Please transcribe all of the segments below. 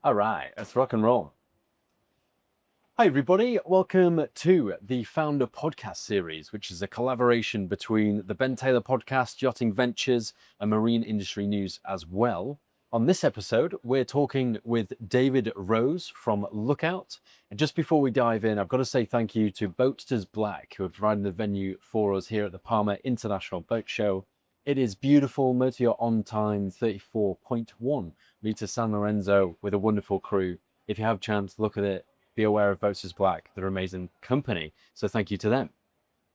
All right, let's rock and roll. Hi, everybody. Welcome to the Founder Podcast Series, which is a collaboration between the Ben Taylor Podcast, Yachting Ventures, and Marine Industry News as well. On this episode, we're talking with David Rose from Lookout. And just before we dive in, I've got to say thank you to Boatsters Black, who are providing the venue for us here at the Palma International Boat Show. It is beautiful, Motor on time 34.1 meters San Lorenzo with a wonderful crew. If you have a chance, look at it. Be aware of Boatsters Black. They're an amazing company. So thank you to them.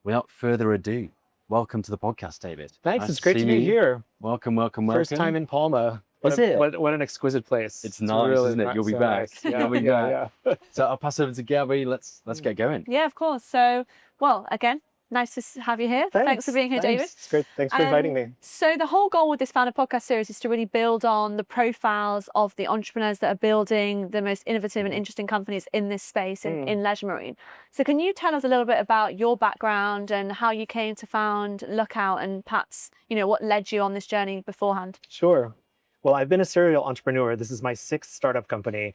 Without further ado, welcome to the podcast, David. Thanks. Nice It's great to see be you. here. Welcome. First time in Palma. Is it? What an exquisite place. It's nice, really isn't it? You'll be so back. nice. Yeah, You'll be yeah. So I'll pass over to Gabby. Let's get going. Yeah, of course. So, well, again, nice to have you here. Thanks for being here, David. It's great. Thanks for inviting me. So the whole goal with this Founder Podcast series is to really build on the profiles of the entrepreneurs that are building the most innovative and interesting companies in this space in leisure marine. So can you tell us a little bit about your background and how you came to found Lookout and perhaps, what led you on this journey beforehand? Sure. Well, I've been a serial entrepreneur. This is my 6th startup company.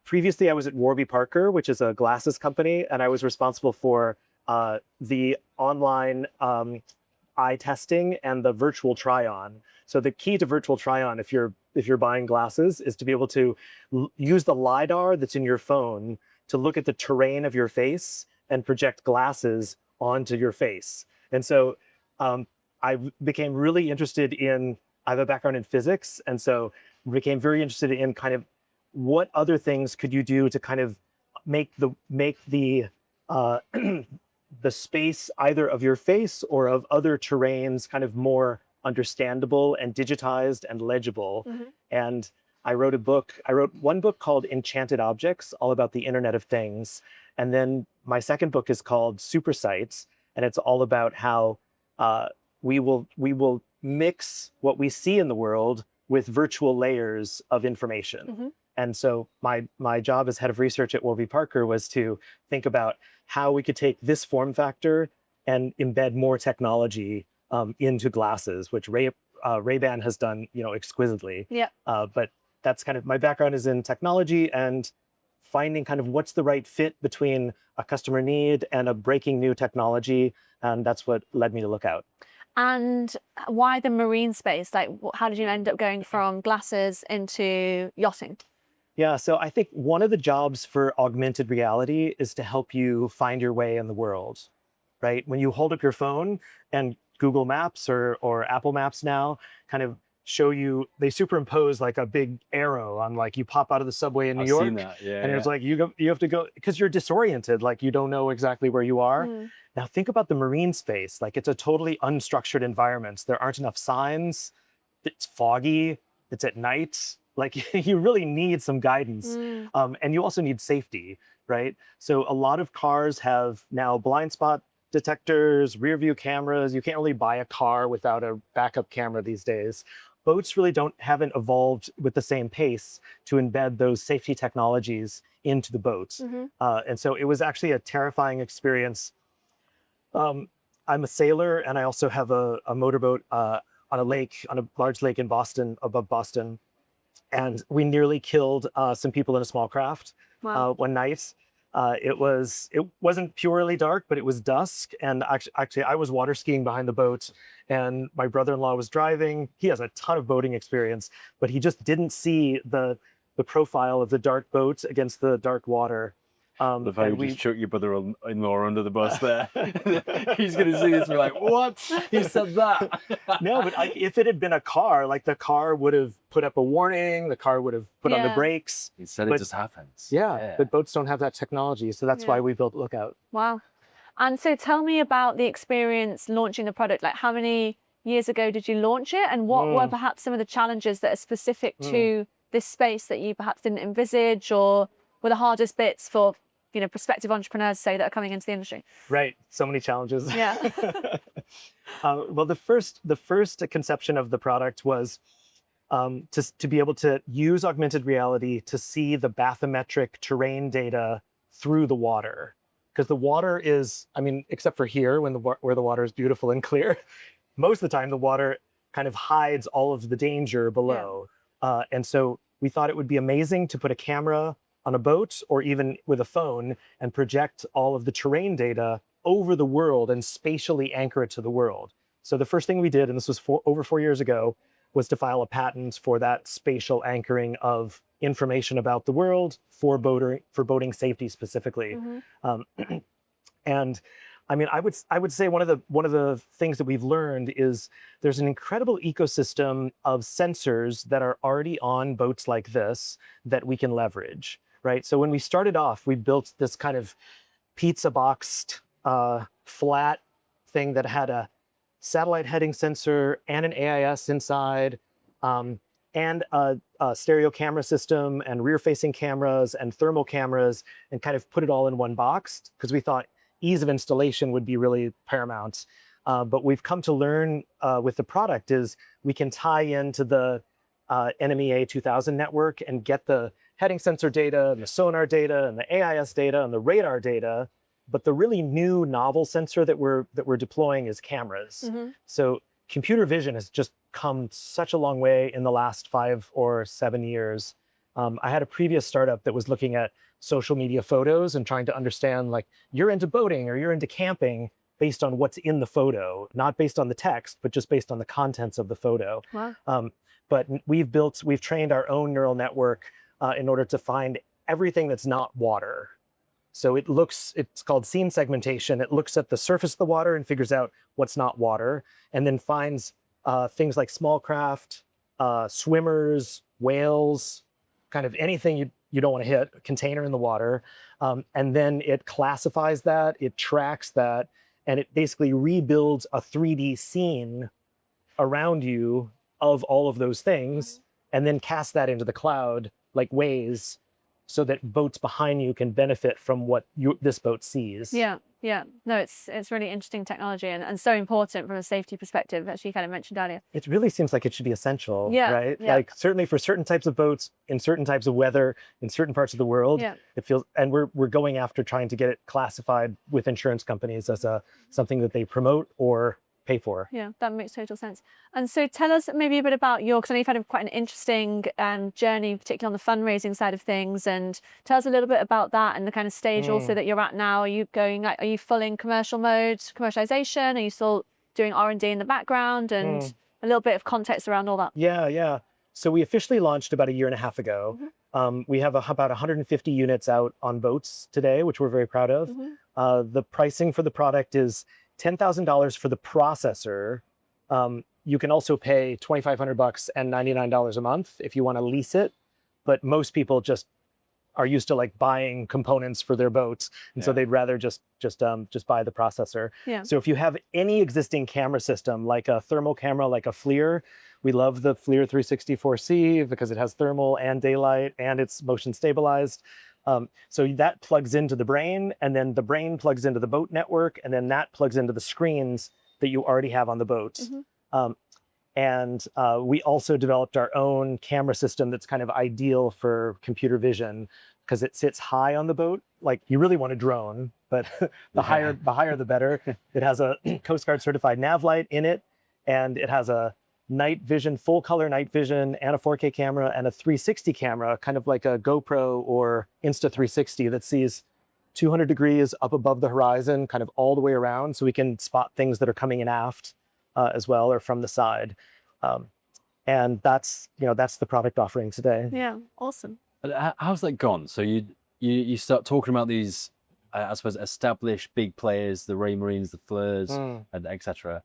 Previously, I was at Warby Parker, which is a glasses company, and I was responsible for the online eye testing and the virtual try-on. So the key to virtual try-on, if you're buying glasses, is to be able to use the LiDAR that's in your phone to look at the terrain of your face and project glasses onto your face. And so I became really interested I have a background in physics, and so became very interested in kind of what other things could you do to kind of make the the space either of your face or of other terrains kind of more understandable and digitized and legible. And I wrote one book called Enchanted Objects, all about the Internet of Things. And then my second book is called Super Sights, and it's all about how we will mix what we see in the world with virtual layers of information. And so my job as head of research at Warby Parker was to think about how we could take this form factor and embed more technology into glasses, which Ray-Ban has done, exquisitely. Yeah. But that's kind of my background is in technology and finding kind of what's the right fit between a customer need and a breaking new technology, and that's what led me to Lookout. And why the marine space? Like, how did you end up going from glasses into yachting? Yeah, so I think one of the jobs for augmented reality is to help you find your way in the world, right? When you hold up your phone and Google Maps or Apple Maps now kind of show you, they superimpose like a big arrow on like you pop out of the subway in New York. I've seen that, yeah. And it's like you have to go, because you're disoriented, like you don't know exactly where you are. Now think about the marine space, like it's a totally unstructured environment. There aren't enough signs, it's foggy, it's at night. Like you really need some guidance. And you also need safety, right? So a lot of cars have now blind spot detectors, rear view cameras. You can't really buy a car without a backup camera these days. Boats really haven't evolved with the same pace to embed those safety technologies into the boats. And so it was actually a terrifying experience. I'm a sailor, and I also have a motorboat on a large lake in Boston, above Boston. And we nearly killed some people in a small craft. Wow. One night. It wasn't purely dark, but it was dusk. And actually, I was water skiing behind the boat, and my brother-in-law was driving. He has a ton of boating experience, but he just didn't see the profile of the dark boat against the dark water. The fact you just chuck your brother-in-law under the bus there. He's going to see this and be like, what? He said that. No, but if it had been a car, like the car would have put up a warning, the car would have put on the brakes. Instead, it just happens. Yeah, but boats don't have that technology. So that's why we built Lookout. Wow. And so tell me about the experience launching the product. Like, how many years ago did you launch it? And what were perhaps some of the challenges that are specific to this space that you perhaps didn't envisage, or were the hardest bits for prospective entrepreneurs, say, that are coming into the industry? Right. So many challenges. Yeah. Well, the first conception of the product was to be able to use augmented reality to see the bathymetric terrain data through the water. Because the water is, except for here where the water is beautiful and clear, most of the time the water kind of hides all of the danger below. And so we thought it would be amazing to put a camera on a boat or even with a phone and project all of the terrain data over the world and spatially anchor it to the world. So the first thing we did, and this was over 4 years ago, was to file a patent for that spatial anchoring of information about the world for boating safety specifically. And I mean, I would say one of the things that we've learned is there's an incredible ecosystem of sensors that are already on boats like this that we can leverage, right? So when we started off, we built this kind of pizza boxed flat thing that had a satellite heading sensor and an AIS inside, and a stereo camera system and rear-facing cameras and thermal cameras, and kind of put it all in one box because we thought ease of installation would be really paramount. But we've come to learn with the product is we can tie into the NMEA 2000 network and get the heading sensor data and the sonar data and the AIS data and the radar data. But the really new novel sensor that we're deploying is cameras. So computer vision has just come such a long way in the last 5 or 7 years. I had a previous startup that was looking at social media photos and trying to understand, like, you're into boating or you're into camping based on what's in the photo, not based on the text, but just based on the contents of the photo. Wow. But we've trained our own neural network in order to find everything that's not water. So it's called scene segmentation. It looks at the surface of the water and figures out what's not water, and then finds things like small craft, swimmers, whales, kind of anything you don't want to hit, a container in the water. And then it classifies that, it tracks that, and it basically rebuilds a 3D scene around you of all of those things, and then casts that into the cloud like Waze, so that boats behind you can benefit from what this boat sees. Yeah. No, it's really interesting technology and so important from a safety perspective, as you kind of mentioned earlier. It really seems like it should be essential, Yeah, right? yeah. Like certainly for certain types of boats, in certain types of weather, in certain parts of the world, it feels, and we're going after trying to get it classified with insurance companies as something that they promote or pay for. Yeah, that makes total sense. And so tell us maybe a bit about because I know you've had quite an interesting journey, particularly on the fundraising side of things, and tell us a little bit about that and the kind of stage also that you're at now. Are you full in commercial mode, commercialization? Are you still doing R&D in the background, and a little bit of context around all that? Yeah. So we officially launched about 1.5 years ago. We have about 150 units out on boats today, which we're very proud of. The pricing for the product is $10,000 for the processor. You can also pay $2,500 and $99 a month if you want to lease it. But most people just are used to like buying components for their boats, and so they'd rather just buy the processor. So if you have any existing camera system, like a thermal camera, like a FLIR, we love the FLIR 364C because it has thermal and daylight and it's motion stabilized. So that plugs into the brain, and then the brain plugs into the boat network, and then that plugs into the screens that you already have on the boat. And we also developed our own camera system that's kind of ideal for computer vision because it sits high on the boat. Like, you really want a drone, but the higher the better. It has a Coast Guard certified nav light in it, and it has a night vision, full color night vision, and a 4K camera, and a 360 camera, kind of like a GoPro or Insta360 that sees 200 degrees up above the horizon, kind of all the way around, so we can spot things that are coming in aft as well, or from the side. And that's the product offering today. Yeah, awesome. How's that gone? So you start talking about these, I suppose, established big players, the Raymarines, the FLIRs, and etc.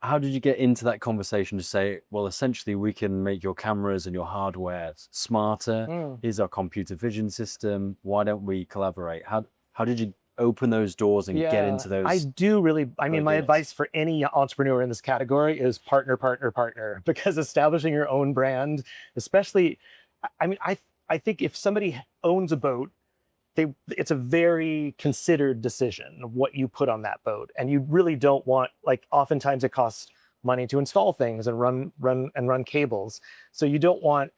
How did you get into that conversation to say, well, essentially we can make your cameras and your hardware smarter. Here's our computer vision system. Why don't we collaborate? How did you open those doors and get into those? I mean, my advice for any entrepreneur in this category is partner, because establishing your own brand, especially, I mean, I think if somebody owns a boat, it's a very considered decision what you put on that boat. And you really don't want, like, oftentimes it costs money to install things and run cables. So you don't want,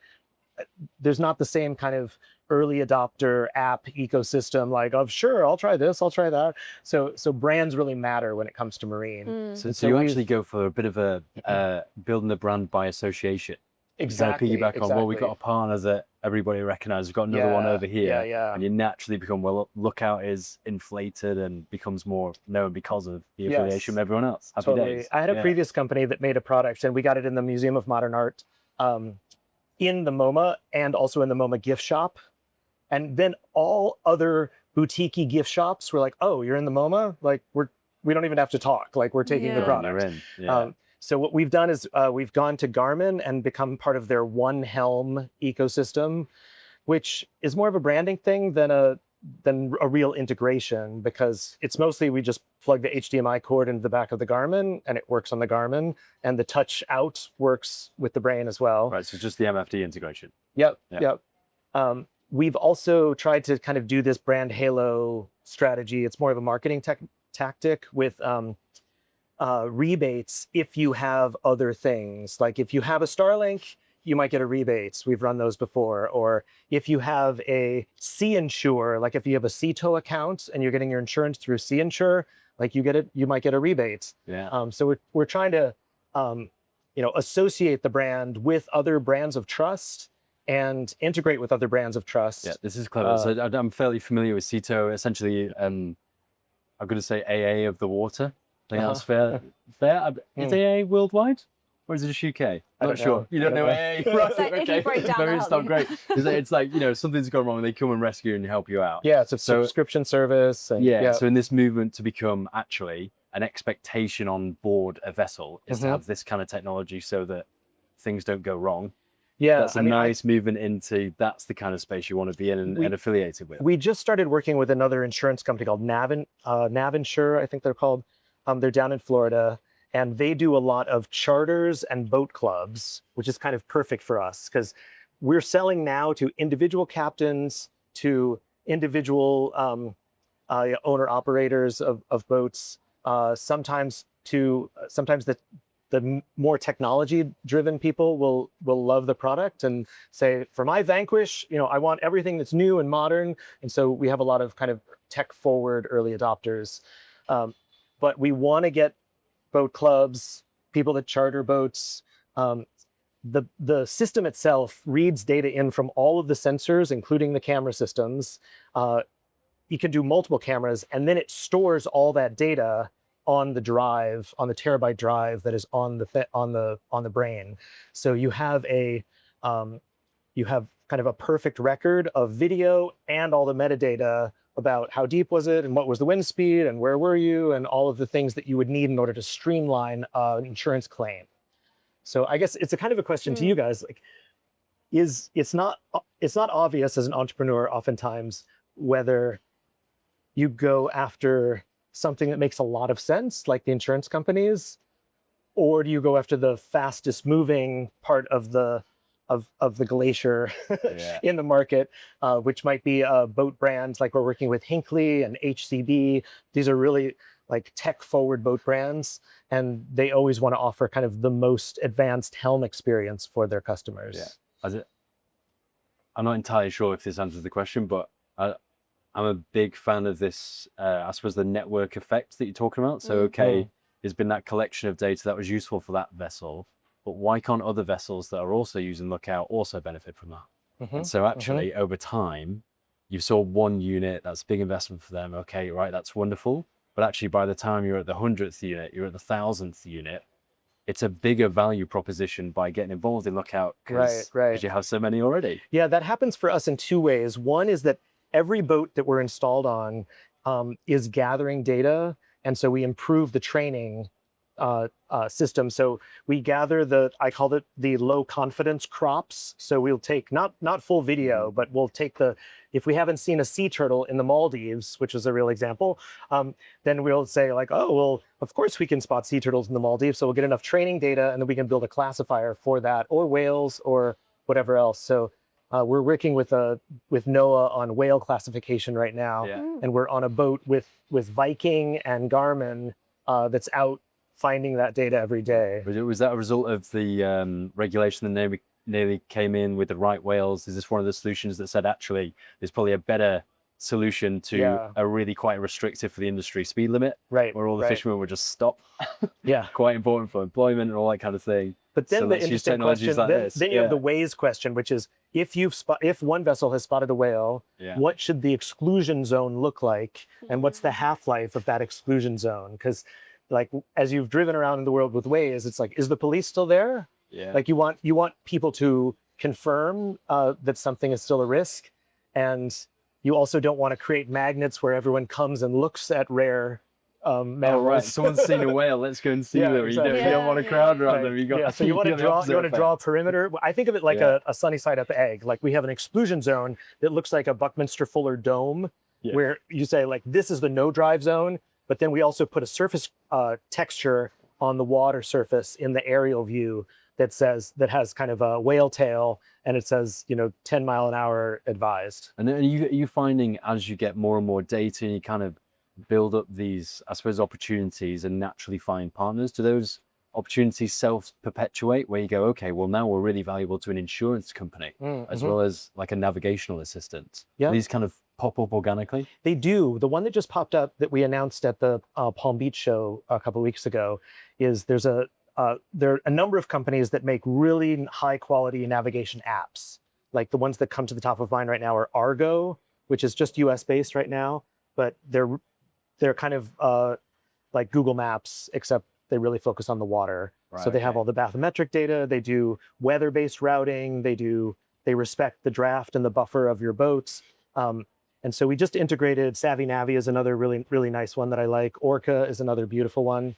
there's not the same kind of early adopter app ecosystem, like, of sure, I'll try this, I'll try that. So brands really matter when it comes to marine. So you actually go for a bit of a building the brand by association. Exactly. Piggyback on, well, we've got a partner that everybody recognizes, we've got another one over here. And you naturally become, well, Lookout is inflated and becomes more known because of the affiliation with everyone else. Happy days. I had a previous company that made a product, and we got it in the Museum of Modern Art, in the MoMA, and also in the MoMA gift shop. And then all other boutique-y gift shops were like, oh, you're in the MoMA? Like, we don't even have to talk. Like, we're taking the product. So what we've done is we've gone to Garmin and become part of their One Helm ecosystem, which is more of a branding thing than a real integration, because it's mostly we just plug the HDMI cord into the back of the Garmin and it works on the Garmin, and the touch out works with the brain as well. Right, so just the MFD integration. Yep. We've also tried to kind of do this brand halo strategy. It's more of a marketing tactic with rebates if you have other things. Like if you have a Starlink, you might get a rebate. We've run those before. Or if you have a Sea Insure, like if you have a CTO account and you're getting your insurance through Sea Insure, like you might get a rebate. So we're trying to associate the brand with other brands of trust and integrate with other brands of trust. Yeah, this is clever. So I'm fairly familiar with CTO. Essentially, I'm going to say AA of the water. I think that's fair. Is AA worldwide, or is it just UK? I'm not sure. You don't know AA, right? So if you break down it's not great. It's like, something's gone wrong and they come and rescue and help you out. Yeah, it's a subscription service. And, So in this movement to become actually an expectation on board a vessel is to have this kind of technology so that things don't go wrong. Yeah, that's a nice movement into, that's the kind of space you want to be in and affiliated with. We just started working with another insurance company called Navinsure, I think they're called. They're down in Florida, and they do a lot of charters and boat clubs, which is kind of perfect for us because we're selling now to individual captains, to individual owner operators of boats, sometimes the more technology-driven people will love the product and say, for my Vanquish, I want everything that's new and modern. And so we have a lot of kind of tech-forward early adopters. But we want to get boat clubs, people that charter boats. The system itself reads data in from all of the sensors, including the camera systems. You can do multiple cameras, and then it stores all that data on the drive, on the terabyte drive that is on the brain. So you have kind of a perfect record of video and all the metadata about how deep was it and what was the wind speed and where were you and all of the things that you would need in order to streamline an insurance claim. So I guess it's a kind of a question to you guys, like, it's not obvious as an entrepreneur oftentimes whether you go after something that makes a lot of sense, like the insurance companies, or do you go after the fastest moving part of the glacier in the market, which might be boat brands like we're working with Hinckley and HCB. These are really like tech forward boat brands, and they always want to offer kind of the most advanced helm experience for their customers. I'm not entirely sure if this answers the question, but I'm a big fan of this, I suppose, the network effect that you're talking about. So, there's been that collection of data that was useful for that vessel, but why can't other vessels that are also using Lookout also benefit from that? And so actually, over time, you saw one unit, that's a big investment for them. Okay, right, that's wonderful. But actually, by the time you're at the 100th unit, you're at the 1000th unit, it's a bigger value proposition by getting involved in Lookout because you have so many already. Yeah, that happens for us in two ways. One is that every boat that we're installed on is gathering data. And so we improve the training system. So we gather I call it the low confidence crops. So we'll take not full video, but we'll take if we haven't seen a sea turtle in the Maldives, which is a real example, then we'll say like, oh, well, of course we can spot sea turtles in the Maldives. So we'll get enough training data and then we can build a classifier for that, or whales or whatever else. So we're working with NOAA on whale classification right now. And we're on a boat with Viking and Garmin that's out finding that data every day. Was that a result of the regulation, the nearly came in with the right whales? Is this one of the solutions that said, actually, there's probably a better solution to a really quite restrictive for the industry speed limit, Right. where all the fishermen would just stop? Yeah. Quite important for employment and all that kind of thing. But then So the let's use interesting technologies question, like this. then you have the Waze question, which is if one vessel has spotted a whale, what should the exclusion zone look like? And what's the half-life of that exclusion zone? Because like as you've driven around in the world with Waze, it's like, is the police still there? Yeah. Like you want people to confirm that something is still a risk. And you also don't want to create magnets where everyone comes and looks at rare mammals. Oh, right. Someone's seen a whale. Let's go and see them. Exactly. You don't want a crowd around them. So you want to draw a perimeter. I think of it like a sunny side up egg. Like we have an exclusion zone that looks like a Buckminster Fuller dome, where you say like this is the no drive zone, but then we also put a surface texture on the water surface in the aerial view that has kind of a whale tail, and it says 10 mile an hour advised. And are you finding as you get more and more data, and you kind of build up these, I suppose, opportunities and naturally find partners, do those opportunities self-perpetuate where you go, okay, well now we're really valuable to an insurance company as well as like a navigational assistant? These kind of pop up organically? They do. The one that just popped up that we announced at the Palm Beach show a couple of weeks ago is there are a number of companies that make really high quality navigation apps. Like the ones that come to the top of mind right now are Argo, which is just US based right now, but they're kind of like Google Maps, except they really focus on the water. So they have all the bathymetric data, they do weather-based routing, they respect the draft and the buffer of your boats. And so we just integrated Savvy Navi is another really, really nice one that I like. Orca is another beautiful one.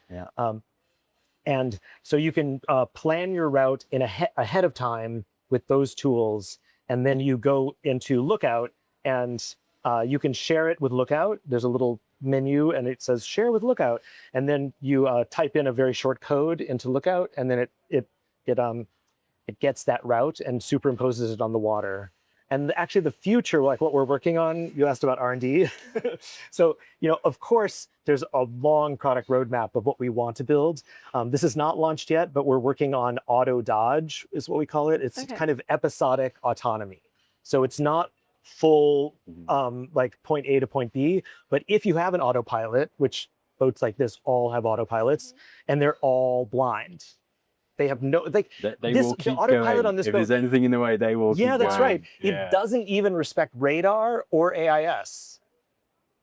And so you can plan your route ahead of time with those tools. And then you go into Lookout and you can share it with Lookout. There's a little menu and it says share with Lookout. And then you type in a very short code into Lookout, and then it gets that route and superimposes it on the water. And actually the future, like what we're working on, you asked about R&D. So, of course, there's a long product roadmap of what we want to build. This is not launched yet, but we're working on auto dodge is what we call it. It's kind of episodic autonomy. So it's not full like point A to point B, but if you have an autopilot, which boats like this all have autopilots, and they're all blind. They have no, like, they will keep the autopilot going. on this If boat, there's anything in the way, they will keep that's going. right. It doesn't even respect radar or AIS.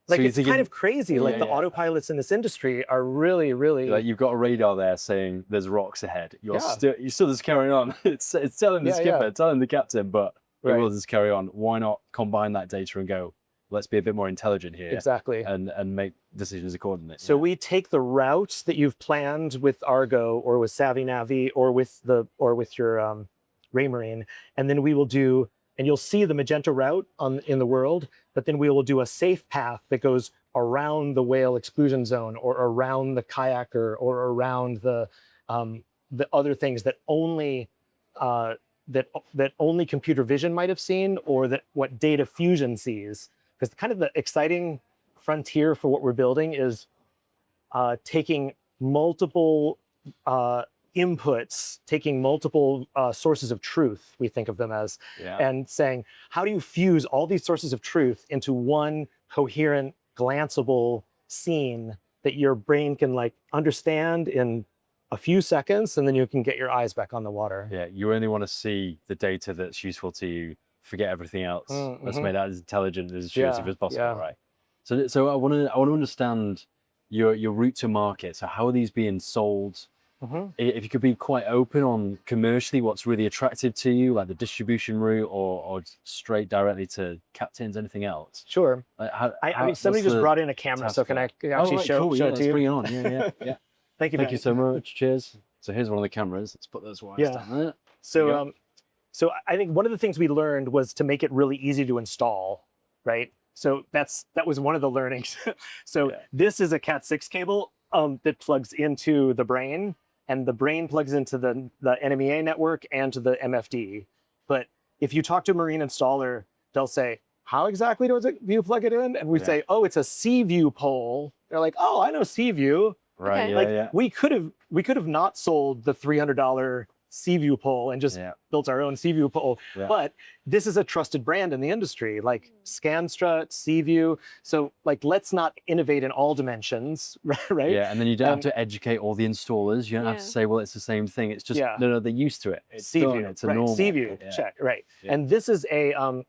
Like, So it's kind of crazy. Like, the autopilots in this industry are really, really... Like, you've got a radar there saying there's rocks ahead. You're still just carrying on. It's telling the skipper, telling the captain, but it will just carry on. Why not combine that data and go, let's be a bit more intelligent here. Exactly. And make decisions accordingly. So we take the routes that you've planned with Argo or with Savvy Navi or with your Raymarine, and then we will do, and you'll see the magenta route in the world, but then we will do a safe path that goes around the whale exclusion zone or around the kayaker or around the other things that only that only computer vision might have seen, or that what data fusion sees. Because kind of the exciting frontier for what we're building is taking multiple inputs, taking multiple sources of truth, we think of them as, and saying, how do you fuse all these sources of truth into one coherent, glanceable scene that your brain can like understand in a few seconds, and then you can get your eyes back on the water. Yeah, you only want to see the data that's useful to you. Forget everything else. Let's make that as intelligent, as intuitive as possible, right? So I want to understand your route to market. So how are these being sold? If you could be quite open on commercially what's really attractive to you, like the distribution route or straight directly to captains, anything else? Sure. Like I mean, somebody just brought in a camera, so can I actually show it to you? Bring it on. Yeah. Thank you. Thank you so much. Cheers. So here's one of the cameras. Let's put those wires down there. So I think one of the things we learned was to make it really easy to install, right? So that was one of the learnings. This is a Cat6 cable that plugs into the brain, and the brain plugs into the NMEA network and to the MFD. But if you talk to a marine installer, they'll say, how exactly do you plug it in? And we say, oh, it's a Seaview pole. They're like, oh, I know Seaview. Right. We could have not sold the $300 sea view pole and just built our own sea view pole. Yeah. But this is a trusted brand in the industry, like ScanStrut, Seaview. So like, let's not innovate in all dimensions, right? Yeah, and then you don't have to educate all the installers. You don't have to say, well, it's the same thing. It's just, no, they're used to it. It's Seaview, done. It's a normal. Seaview, check, right. And this is a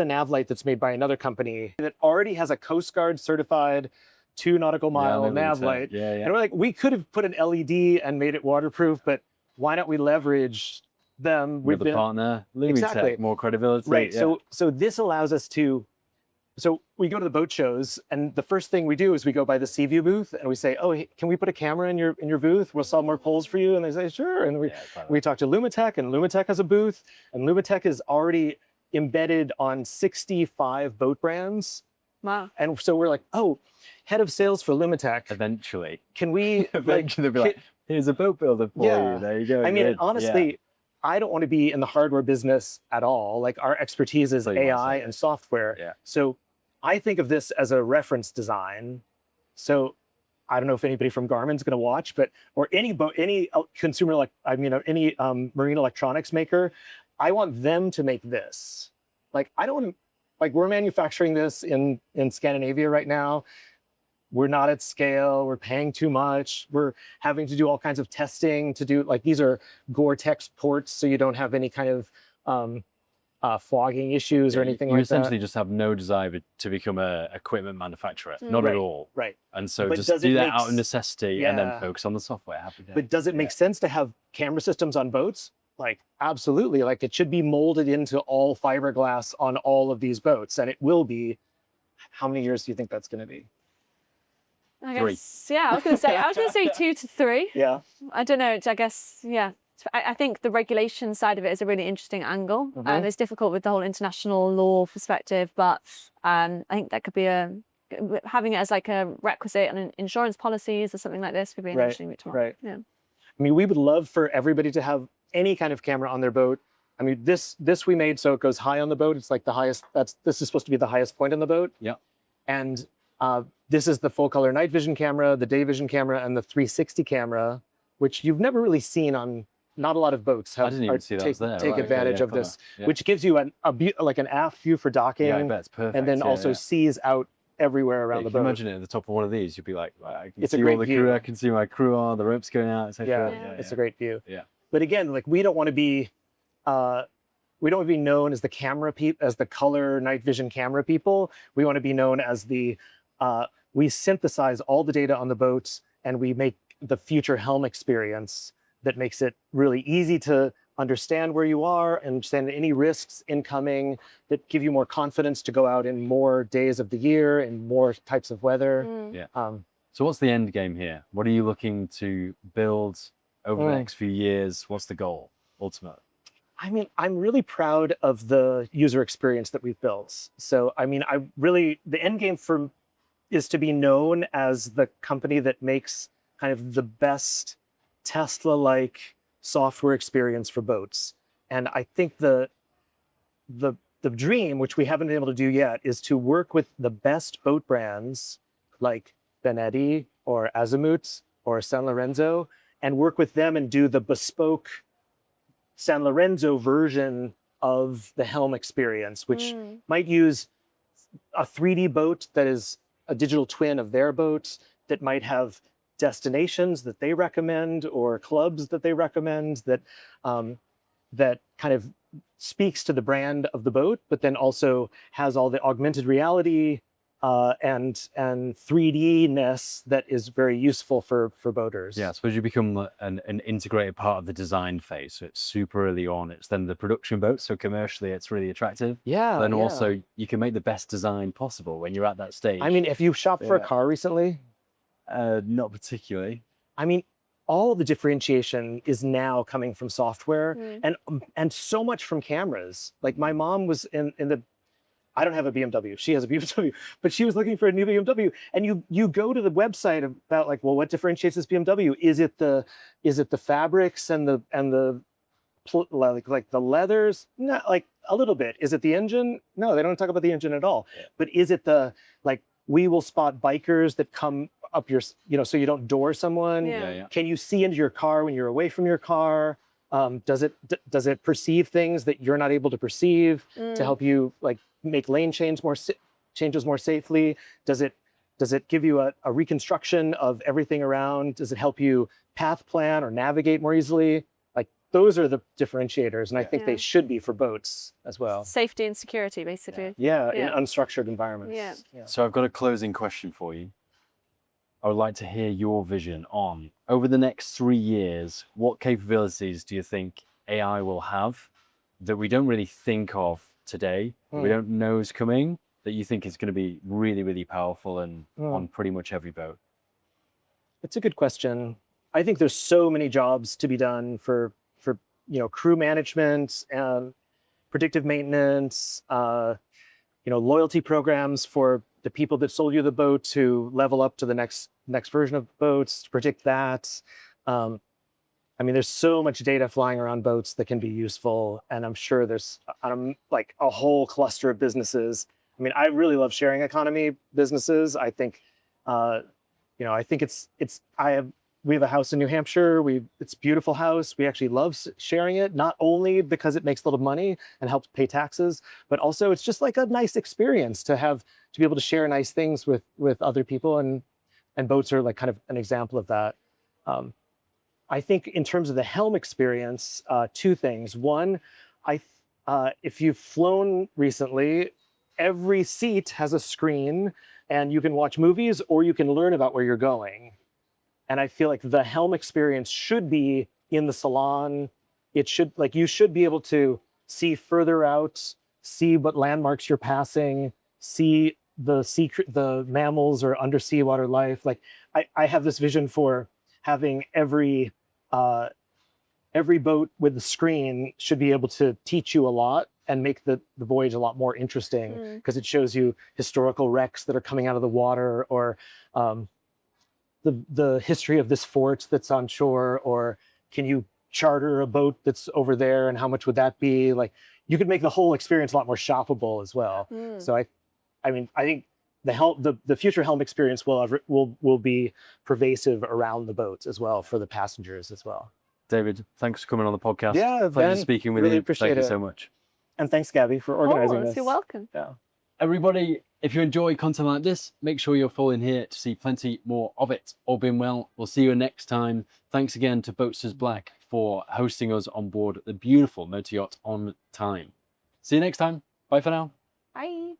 nav light that's made by another company that already has a Coast Guard certified 2 nautical mile nav light. And we're like, we could have put an LED and made it waterproof, but why don't we leverage them? With the partner, Lumitech, more credibility. Right. So this allows us to. So we go to the boat shows, and the first thing we do is we go by the Seaview booth, and we say, "Oh, hey, can we put a camera in your booth? We'll sell more poles for you." And they say, "Sure." And we talk to Lumitech, and Lumitech has a booth, and Lumitech is already embedded on 65 boat brands. Wow. And so we're like, "Oh, head of sales for Lumitech. Eventually, can we?" Eventually, they'll be like, "Here's a boat builder for you. There you go." I mean, honestly. I don't want to be in the hardware business at all. Like, our expertise is AI and software. So I think of this as a reference design. So I don't know if anybody from Garmin's going to watch, but or any consumer, like any marine electronics maker, I want them to make this. Like, I don't want to. Like, we're manufacturing this in Scandinavia right now. We're not at scale, we're paying too much, we're having to do all kinds of testing to do, like, these are Gore-Tex ports, so you don't have any kind of fogging issues or anything like that. You essentially just have no desire to become an equipment manufacturer, not at all. Right. And so just do that out of necessity and then focus on the software. Happy day. But does it make sense to have camera systems on boats? Like, absolutely. Like, it should be molded into all fiberglass on all of these boats, and it will be. How many years do you think that's going to be? I guess, I was going to say 2 to 3. Yeah. I don't know. I guess, I think the regulation side of it is a really interesting angle. And it's difficult with the whole international law perspective, but I think that could be having it as like a requisite on insurance policies or something like this could be an interesting route to market. Right. Yeah. I mean, we would love for everybody to have any kind of camera on their boat. I mean, this we made so it goes high on the boat. It's like the highest. This is supposed to be the highest point on the boat. Yeah. And this is the full color night vision camera, the day vision camera, and the 360 camera, which you've never really seen on. Not a lot of boats I didn't even see that was there. Take advantage of this, which gives you an aft view for docking. Yeah, I bet it's perfect. And then also sees out everywhere around the boat. Imagine it at the top of one of these. You'd be like, I can it's see a great all the view. crew. I can see my crew are, the ropes going out, etc. It's a great view. Yeah. But again, like, we don't want to be known as the as the color night vision camera people. We want to be known as we synthesize all the data on the boats, and we make the future helm experience that makes it really easy to understand where you are, understand any risks incoming, that give you more confidence to go out in more days of the year and more types of weather. So what's the end game here? What are you looking to build over the next few years? What's the goal, ultimate? I mean, I'm really proud of the user experience that we've built. So, I mean, the end game is to be known as the company that makes kind of the best Tesla-like software experience for boats. And I think the dream, which we haven't been able to do yet, is to work with the best boat brands like Benetti or Azimuth or San Lorenzo, and work with them and do the bespoke San Lorenzo version of the helm experience, which might use a 3D boat that is a digital twin of their boat, that might have destinations that they recommend or clubs that they recommend, that kind of speaks to the brand of the boat, but then also has all the augmented reality and 3D-ness that is very useful for boaters. Yeah, I suppose you become an integrated part of the design phase. So it's super early on. It's then the production boat. So commercially, it's really attractive. Yeah. Then also, you can make the best design possible when you're at that stage. I mean, if you've shopped for a car recently, not particularly. I mean, all the differentiation is now coming from software and so much from cameras. Like, my mom was in the. I don't have a BMW. She has a BMW, but she was looking for a new BMW. And you go to the website about, like, well, what differentiates this BMW? Is it the fabrics and the like the leathers? Not like a little bit. Is it the engine? No, they don't talk about the engine at all. Yeah. But is it we will spot bikers that come up your, so you don't door someone? Yeah. Can you see into your car when you're away from your car? Does it perceive things that you're not able to perceive to help you like make lane changes more safely? Does it give you a reconstruction of everything around? Does it help you path plan or navigate more easily? Like those are the differentiators, and I think they should be for boats as well. Safety and security, basically. Yeah, in unstructured environments. Yeah. So I've got a closing question for you. I would like to hear your vision on, over the next 3 years, what capabilities do you think AI will have that we don't really think of today, we don't know is coming, that you think is going to be really, really powerful and on pretty much every boat? It's a good question. I think there's so many jobs to be done for crew management and predictive maintenance, loyalty programs for the people that sold you the boat to level up to the next version of boats, to predict that. I mean, there's so much data flying around boats that can be useful, and I'm sure there's like a whole cluster of businesses. I mean, I really love sharing economy businesses. I think, I think we have a house in New Hampshire. It's a beautiful house. We actually love sharing it, not only because it makes a little money and helps pay taxes, but also it's just like a nice experience to be able to share nice things with other people, and boats are like kind of an example of that. I think in terms of the helm experience, two things. One, if you've flown recently, every seat has a screen and you can watch movies or you can learn about where you're going. And I feel like the helm experience should be in the salon. You should be able to see further out, see what landmarks you're passing, see the mammals or undersea water life. Like I have this vision for having every boat with the screen should be able to teach you a lot and make the voyage a lot more interesting, because it shows you historical wrecks that are coming out of the water, or the history of this fort that's on shore, or can you charter a boat that's over there and how much would that be? Like you could make the whole experience a lot more shoppable as well. So I think the future helm experience will be pervasive around the boats as well for the passengers as well. David, thanks for coming on the podcast. Yeah, pleasure speaking with really you. Appreciate Thank you it. so much. And thanks, Gabby, for organizing this. You're welcome. Yeah. Everybody, if you enjoy content like this, make sure you're following here to see plenty more of it. All being well, we'll see you next time. Thanks again to Boatsters Black for hosting us on board the beautiful motor yacht On Time. See you next time. Bye for now. Bye.